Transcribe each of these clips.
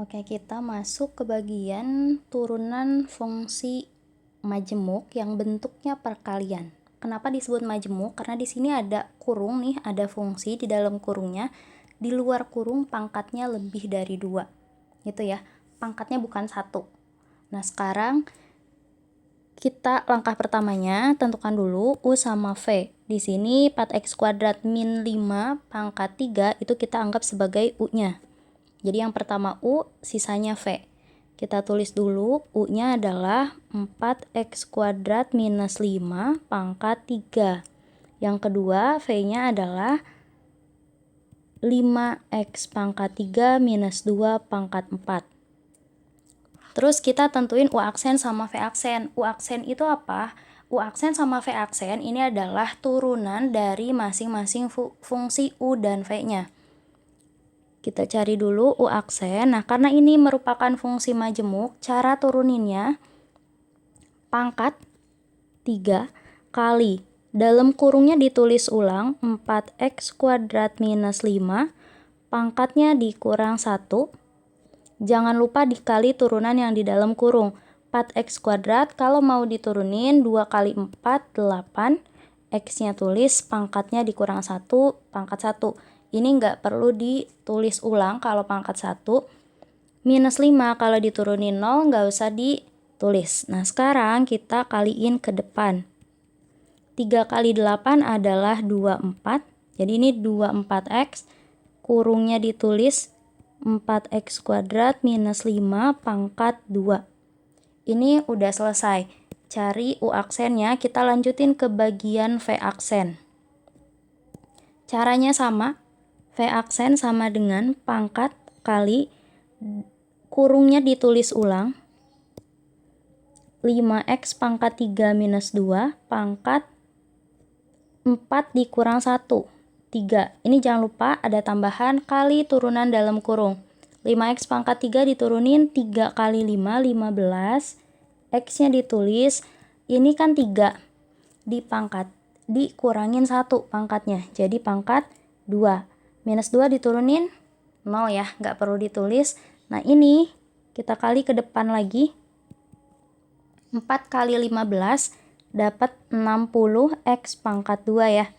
Oke, kita masuk ke bagian turunan fungsi majemuk yang bentuknya perkalian. Kenapa disebut majemuk? Karena di sini ada kurung nih, ada fungsi di dalam kurungnya. Di luar kurung pangkatnya lebih dari 2. Gitu ya. Pangkatnya bukan 1. Nah, sekarang kita langkah pertamanya tentukan dulu U sama V. Di sini 4x kuadrat min 5 pangkat 3 itu kita anggap sebagai U-nya. Jadi yang pertama U, sisanya V. Kita tulis dulu, U-nya adalah 4x kuadrat minus 5 pangkat 3. Yang kedua, V-nya adalah 5x pangkat 3 minus 2 pangkat 4. Terus kita tentuin U aksen sama V aksen. U aksen itu apa? U aksen sama V aksen ini adalah turunan dari masing-masing fungsi U dan V-nya. Kita cari dulu U aksen. Nah, karena ini merupakan fungsi majemuk, cara turuninnya pangkat 3 kali. Dalam kurungnya ditulis ulang 4x kuadrat minus 5, pangkatnya dikurang 1. Jangan lupa dikali turunan yang di dalam kurung. 4x kuadrat kalau mau diturunin 2 kali 4, 8. X-nya tulis, pangkatnya dikurang 1, pangkat 1. Ini nggak perlu ditulis ulang kalau pangkat 1. Minus 5 kalau diturunin 0 nggak usah ditulis. Nah, sekarang kita kaliin ke depan. 3 kali 8 adalah 24. Jadi ini 24x. Kurungnya ditulis 4x kuadrat minus 5 pangkat 2. Ini udah selesai. Cari U aksennya, kita lanjutin ke bagian V aksen. Caranya sama. V aksen sama dengan pangkat kali kurungnya ditulis ulang 5x pangkat 3 minus 2 pangkat 4 dikurang 1. 3. Ini jangan lupa ada tambahan kali turunan dalam kurung. 5x pangkat 3 diturunin 3 kali 5, 15. X-nya ditulis, ini kan 3. Dipangkat, dikurangin 1 pangkatnya. Jadi pangkat 2. Minus 2 diturunin 0 ya, nggak perlu ditulis. Nah, ini kita kali ke depan lagi. 4 kali 15 dapat 60x pangkat 2 ya.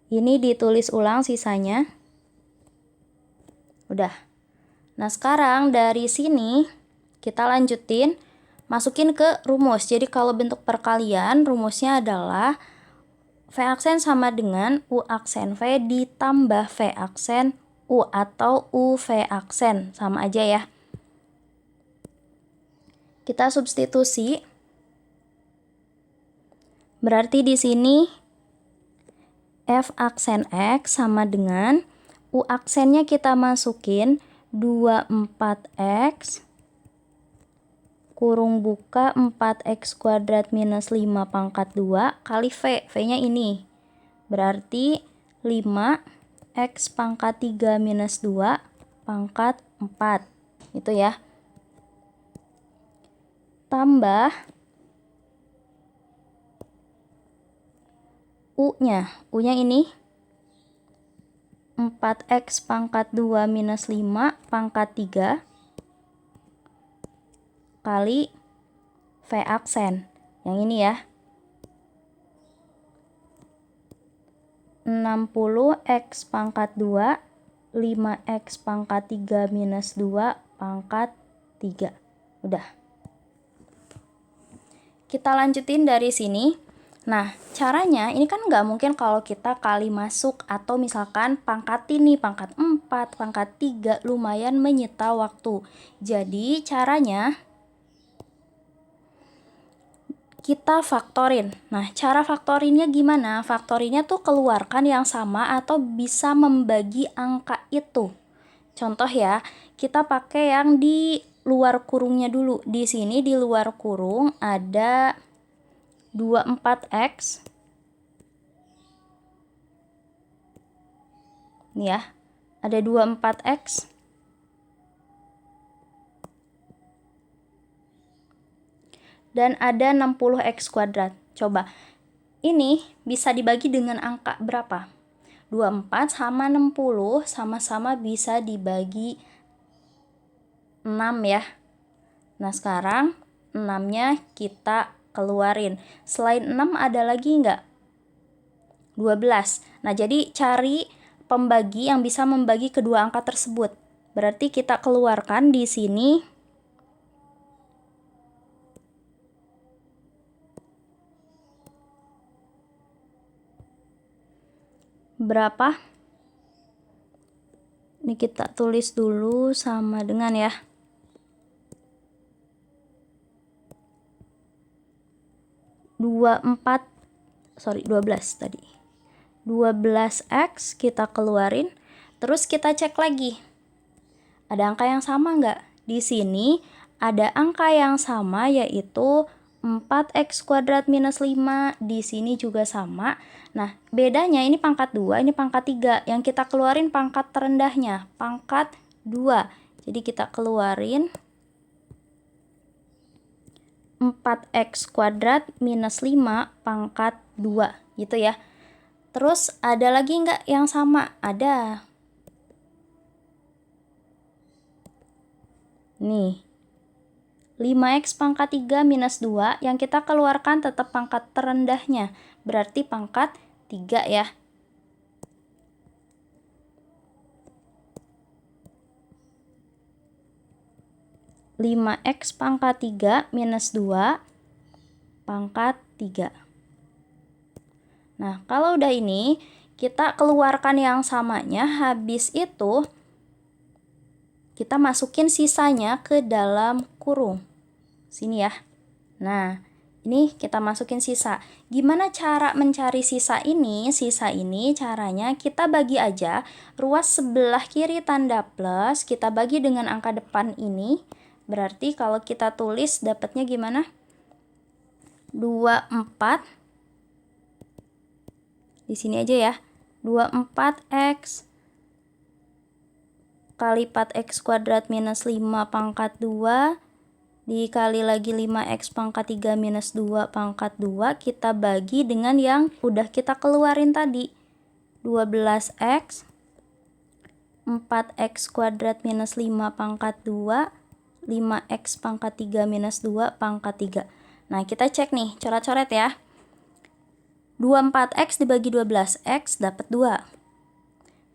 Ini ditulis ulang sisanya. Udah. Nah, sekarang dari sini kita lanjutin masukin ke rumus. Jadi kalau bentuk perkalian rumusnya adalah V aksen sama dengan U aksen V ditambah V aksen U atau UV aksen. Sama aja ya. Kita substitusi. Berarti di sini F aksen X sama dengan U aksennya kita masukin 24X kurung buka 4X kuadrat minus 5 pangkat 2 kali V. V-nya ini. Berarti 5X pangkat 3 minus 2 pangkat 4. Itu ya. Tambah U-nya. U-nya ini 4x pangkat 2 minus 5 pangkat 3 kali V aksen. Yang ini ya. 60x pangkat 2, 5x pangkat 3 minus 2 pangkat 3. Udah. Kita lanjutin dari sini. Nah, caranya ini kan nggak mungkin kalau kita kali masuk atau misalkan pangkat ini, pangkat 4, pangkat 3, lumayan menyita waktu. Jadi, caranya kita faktorin. Nah, cara faktorinnya gimana? Faktorinnya tuh keluarkan yang sama atau bisa membagi angka itu. Contoh ya, kita pakai yang di luar kurungnya dulu. Di sini di luar kurung ada 24x. Nih ya, ada 24x. Dan ada 60x kuadrat. Coba, ini bisa dibagi dengan angka berapa? 24 sama 60 sama-sama bisa dibagi 6 ya. Nah, sekarang 6-nya kita keluarin. Selain 6 ada lagi nggak? 12. Nah, jadi cari pembagi yang bisa membagi kedua angka tersebut. Berarti kita keluarkan di sini berapa? Ini kita tulis dulu sama dengan ya. 12 tadi. 12x kita keluarin, terus kita cek lagi. Ada angka yang sama nggak? Di sini ada angka yang sama yaitu 4x kuadrat minus 5, di sini juga sama. Nah, bedanya ini pangkat 2, ini pangkat 3. Yang kita keluarin pangkat terendahnya, pangkat 2. Jadi kita keluarin 4x kuadrat minus 5 pangkat 2 gitu ya. Terus ada lagi nggak yang sama? Ada. Nih, 5x pangkat 3 minus 2 yang kita keluarkan tetap pangkat terendahnya. Berarti pangkat 3 ya. Lima x pangkat 3 minus 2 pangkat 3. Nah, kalau udah ini, kita keluarkan yang samanya, habis itu kita masukin sisanya ke dalam kurung. Sini ya. Nah, ini kita masukin sisa. Gimana cara mencari sisa ini? Sisa ini caranya kita bagi aja ruas sebelah kiri tanda plus, kita bagi dengan angka depan ini. Berarti kalau kita tulis dapatnya gimana? 24. Di sini aja ya. 24x kali 4x kuadrat minus 5 pangkat 2 dikali lagi 5x pangkat 3 minus 2 pangkat 2, kita bagi dengan yang udah kita keluarin tadi. 12x 4x kuadrat minus 5 pangkat 2, 5x pangkat 3 minus 2 pangkat 3. Nah, kita cek nih, coret-coret ya. 24x dibagi 12x dapat 2.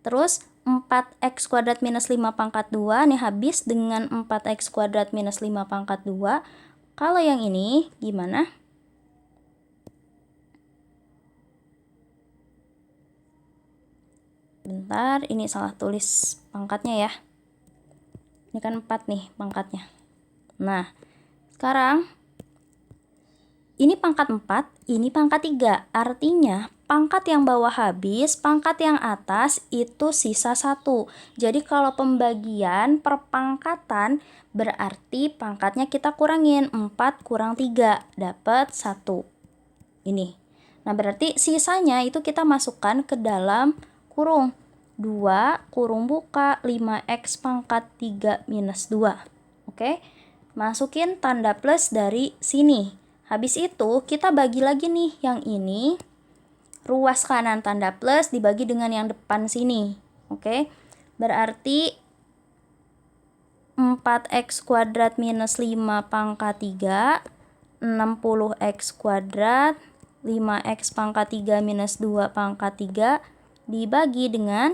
Terus 4x kuadrat minus 5 pangkat 2 nih habis dengan 4x kuadrat minus 5 pangkat 2. Kalau yang ini gimana? Bentar, ini salah tulis pangkatnya ya. Ini kan 4 nih pangkatnya. Nah, sekarang ini pangkat 4, ini pangkat 3. Artinya pangkat yang bawah habis, pangkat yang atas itu sisa 1. Jadi kalau pembagian perpangkatan berarti pangkatnya kita kurangin. 4 kurang 3 dapat 1. Ini. Nah, berarti sisanya itu kita masukkan ke dalam kurung. 2 kurung buka 5x pangkat 3 minus 2. Oke? Masukin tanda plus dari sini. Habis itu kita bagi lagi nih yang ini. Ruas kanan tanda plus dibagi dengan yang depan sini. Oke? Berarti 4x kuadrat minus 5 pangkat 3, 60x kuadrat, 5x pangkat 3 minus 2 pangkat 3, dibagi dengan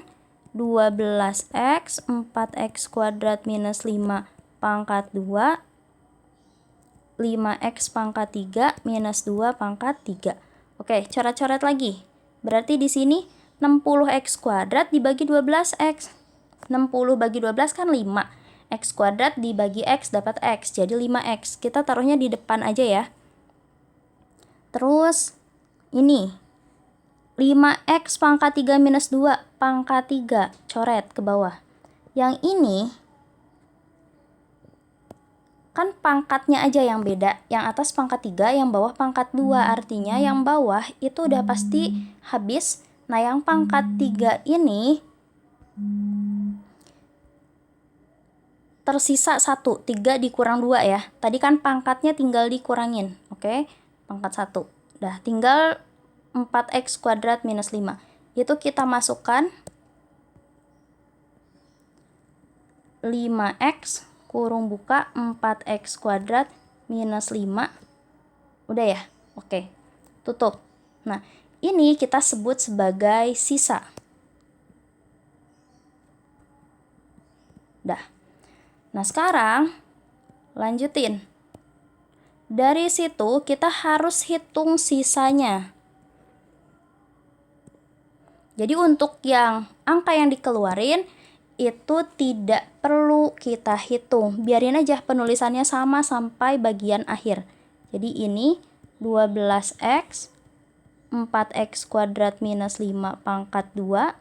12x, 4x kuadrat minus 5 pangkat 2, 5x pangkat 3 minus 2 pangkat 3. Oke, coret-coret lagi. Berarti di sini 60x kuadrat dibagi 12x. 60 bagi 12 kan 5. X kuadrat dibagi x dapat x, jadi 5x. Kita taruhnya di depan aja ya. Terus ini 5x pangkat 3 minus 2 pangkat 3, coret ke bawah. Yang ini kan pangkatnya aja yang beda, yang atas pangkat 3, yang bawah pangkat 2, artinya yang bawah itu udah pasti habis. Nah, yang pangkat 3 ini tersisa 1, 3 dikurang 2 ya. Tadi kan pangkatnya tinggal dikurangin, oke? Pangkat 1. Udah, tinggal 4x kuadrat minus 5. Itu kita masukkan 5x kurung buka 4x kuadrat minus 5. Udah ya? Oke, tutup. Nah, ini kita sebut sebagai sisa. Dah. Nah, sekarang lanjutin. Dari situ kita harus hitung sisanya. Jadi untuk yang angka yang dikeluarin itu tidak perlu kita hitung. Biarin aja penulisannya sama sampai bagian akhir. Jadi ini 12x 4x kuadrat minus 5 pangkat 2.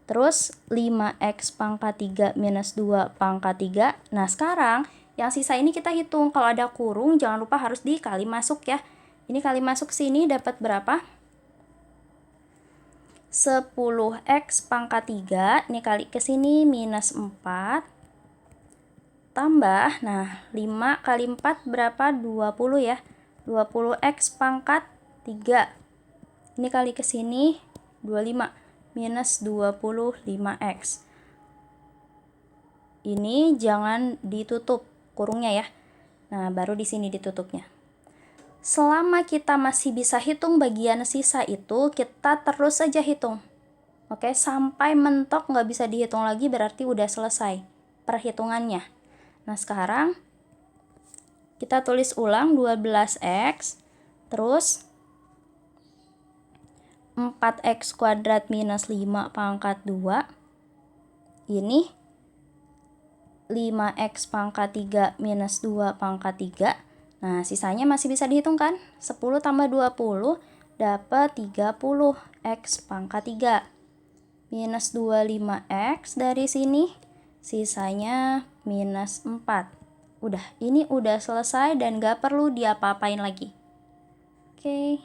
Terus 5x pangkat 3 minus 2 pangkat 3. Nah, sekarang yang sisa ini kita hitung. Kalau ada kurung jangan lupa harus dikali masuk ya. Ini kali masuk sini dapat berapa? 10x pangkat 3, ini kali ke sini minus 4, tambah, nah 5 kali 4 berapa? 20 ya, 20x pangkat 3, ini kali ke sini 25, minus 25x. Ini jangan ditutup kurungnya ya, nah baru di sini ditutupnya. Selama kita masih bisa hitung bagian sisa itu, kita terus saja hitung. Oke, sampai mentok nggak bisa dihitung lagi berarti udah selesai perhitungannya. Nah, sekarang kita tulis ulang 12x, terus 4x kuadrat minus 5 pangkat 2. Ini 5x pangkat 3 minus 2 pangkat 3. Nah, sisanya masih bisa dihitung kan? 10 tambah 20 dapat 30x pangkat 3. Minus 25x dari sini, sisanya minus 4. Udah, ini udah selesai dan gak perlu diapa-apain lagi. Oke.